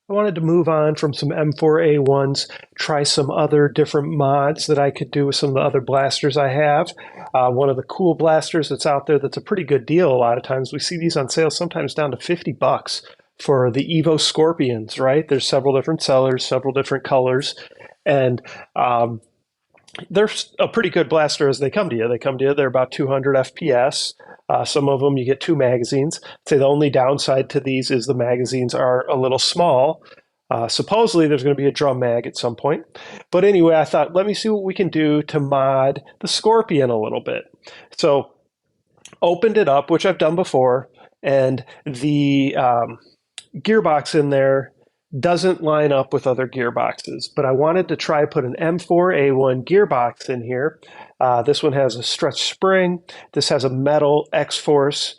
I wanted to move on from some M4A1s, try some other different mods that I could do with some of the other blasters I have. One of the cool blasters that's out there that's a pretty good deal a lot of times. We see these on sale sometimes down to 50 bucks for the EVO Scorpions, right? There's several different sellers, several different colors, and they're a pretty good blaster as they come to you. They come to you, they're about 200 FPS. Some of them you get two magazines. I'd say the only downside to these is the magazines are a little small. Supposedly there's going to be a drum mag at some point. But anyway, I thought, let me see what we can do to mod the Scorpion a little bit. So opened it up, which I've done before, and the gearbox in there doesn't line up with other gearboxes, but I wanted to try put an M4A1 gearbox in here. This one has a stretch spring. This has a metal Xforce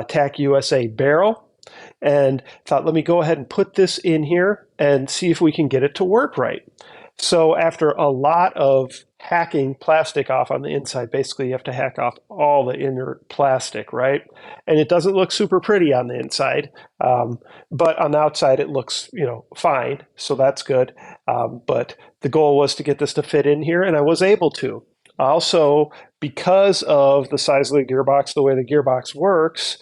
Tac USA barrel, and thought, let me go ahead and put this in here and see if we can get it to work right. So after a lot of hacking plastic off on the inside, basically you have to hack off all the inner plastic, right? And it doesn't look super pretty on the inside, but on the outside it looks, fine. So that's good. But the goal was to get this to fit in here, and I was able to. Also, because of the size of the gearbox, the way the gearbox works,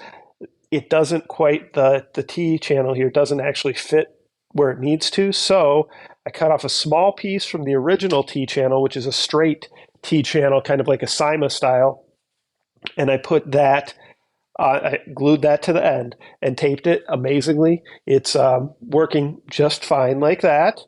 it doesn't quite, the T channel here doesn't actually fit where it needs to. So I cut off a small piece from the original T channel, which is a straight T channel, kind of like a Cyma style. And I put that, I glued that to the end and taped it amazingly. It's working just fine like that.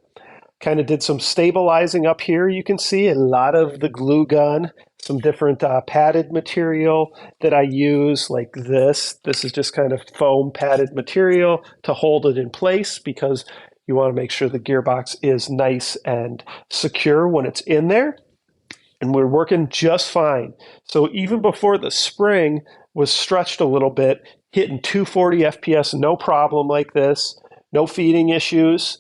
Kind of did some stabilizing up here. You can see a lot of the glue gun, some different padded material that I use like this. This is just kind of foam padded material to hold it in place because you want to make sure the gearbox is nice and secure when it's in there. And we're working just fine. So even before the spring was stretched a little bit, hitting 240 FPS, no problem like this, no feeding issues.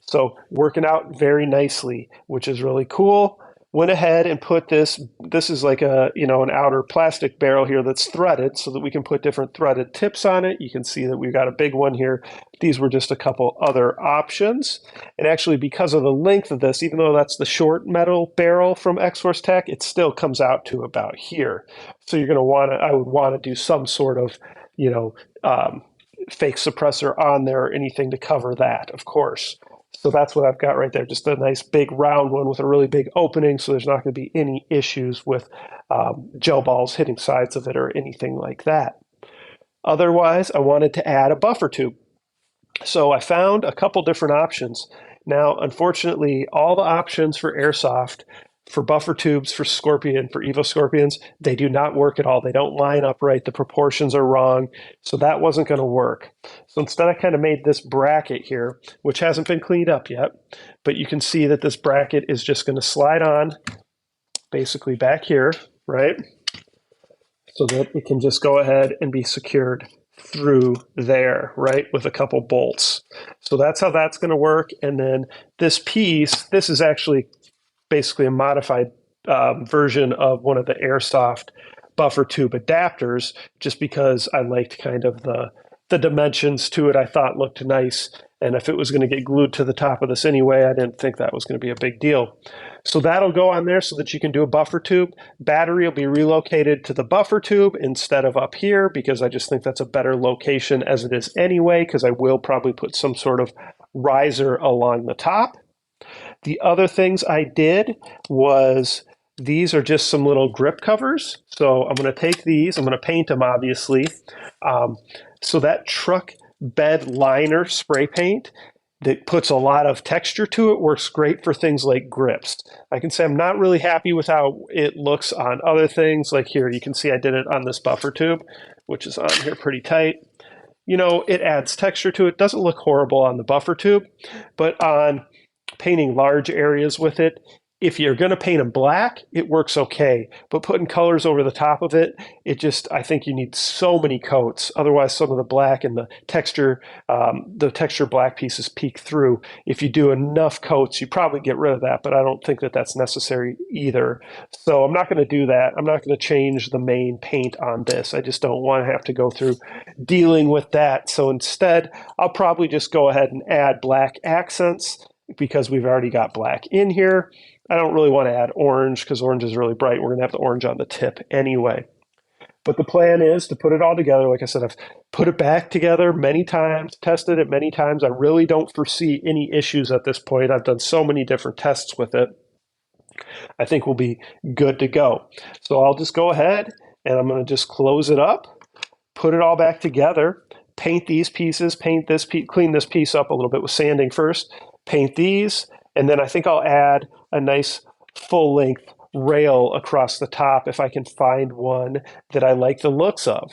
So working out very nicely, which is really cool. Went ahead and put this is like an outer plastic barrel here that's threaded so that we can put different threaded tips on it. You can see that we've got a big one here. These were just a couple other options. And actually, because of the length of this, even though that's the short metal barrel from Xforcetac, it still comes out to about here. So you're going to I would want to do some sort of, fake suppressor on there or anything to cover that, of course. So that's what I've got right there, just a nice big round one with a really big opening, so there's not going to be any issues with gel balls hitting sides of it or anything like that. Otherwise, I wanted to add a buffer tube. So I found a couple different options. Now, unfortunately, all the options for airsoft, for buffer tubes, for Scorpion, for EVO Scorpions, they do not work at all. They don't line up right. The proportions are wrong. So that wasn't going to work. So instead, I kind of made this bracket here, which hasn't been cleaned up yet. But you can see that this bracket is just going to slide on basically back here, right? So that it can just go ahead and be secured through there, right, with a couple bolts. So that's how that's going to work. And then this piece, this is actually basically a modified version of one of the airsoft buffer tube adapters, just because I liked kind of the dimensions to it. I thought looked nice. And if it was going to get glued to the top of this anyway, I didn't think that was going to be a big deal. So that'll go on there so that you can do a buffer tube. Battery will be relocated to the buffer tube instead of up here because I just think that's a better location as it is anyway, because I will probably put some sort of riser along the top. The other things I did was these are just some little grip covers. So I'm going to take these, I'm going to paint them obviously. So that truck bed liner spray paint that puts a lot of texture to it works great for things like grips. I can say I'm not really happy with how it looks on other things. Like here, you can see I did it on this buffer tube, which is on here pretty tight. It adds texture to it. Doesn't look horrible on the buffer tube, but on painting large areas with it, if you're going to paint them black, it works okay. But putting colors over the top of it, I think you need so many coats. Otherwise, some of the black and the texture black pieces peek through. If you do enough coats, you probably get rid of that, but I don't think that that's necessary either. So I'm not going to do that. I'm not going to change the main paint on this. I just don't want to have to go through dealing with that. So instead, I'll probably just go ahead and add black accents because we've already got black in here. I don't really want to add orange because orange is really bright. We're going to have the orange on the tip anyway. But the plan is to put it all together. Like I said, I've put it back together many times, tested it many times. I really don't foresee any issues at this point. I've done so many different tests with it. I think we'll be good to go. So I'll just go ahead and I'm going to just close it up, put it all back together, paint these pieces, clean this piece up a little bit with sanding first, paint these, and then I think I'll add a nice full-length rail across the top if I can find one that I like the looks of.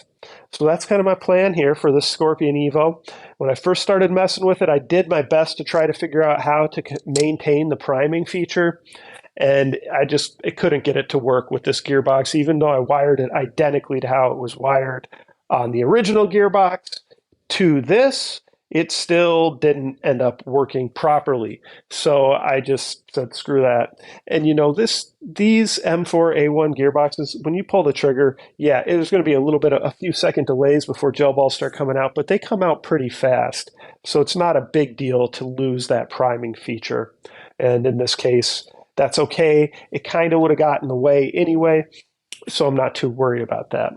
So that's kind of my plan here for this Scorpion Evo. When I first started messing with it, I did my best to try to figure out how to maintain the priming feature, and I couldn't get it to work with this gearbox, even though I wired it identically to how it was wired on the original gearbox to this. It still didn't end up working properly. So I just said, screw that. And these M4A1 gearboxes, when you pull the trigger, yeah, there's going to be a few second delays before gel balls start coming out, but they come out pretty fast. So it's not a big deal to lose that priming feature. And in this case, that's okay. It kind of would have gotten in the way anyway, so I'm not too worried about that.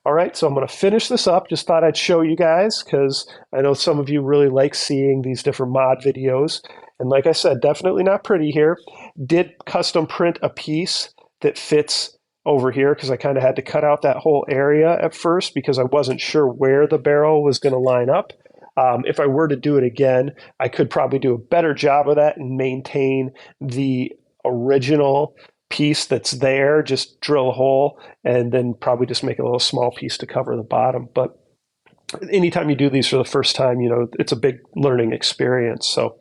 All right, so I'm going to finish this up. Just thought I'd show you guys because I know some of you really like seeing these different mod videos. And like I said, definitely not pretty here. Did custom print a piece that fits over here because I kind of had to cut out that whole area at first because I wasn't sure where the barrel was going to line up. If I were to do it again, I could probably do a better job of that and maintain the original piece that's there, just drill a hole and then probably just make a little small piece to cover the bottom. But anytime you do these for the first time, it's a big learning experience. So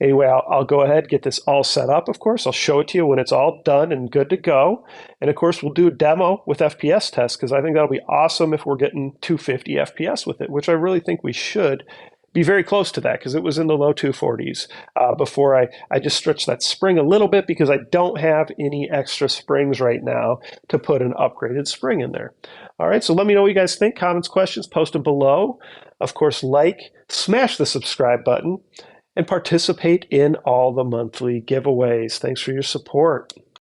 anyway, I'll go ahead, get this all set up. Of course, I'll show it to you when it's all done and good to go. And of course, we'll do a demo with FPS tests because I think that'll be awesome if we're getting 250 FPS with it, which I really think we should be very close to that because it was in the low 240s before I just stretched that spring a little bit because I don't have any extra springs right now to put an upgraded spring in there. All right, so let me know what you guys think. Comments, questions, post them below. Of course, smash the subscribe button, and participate in all the monthly giveaways. Thanks for your support.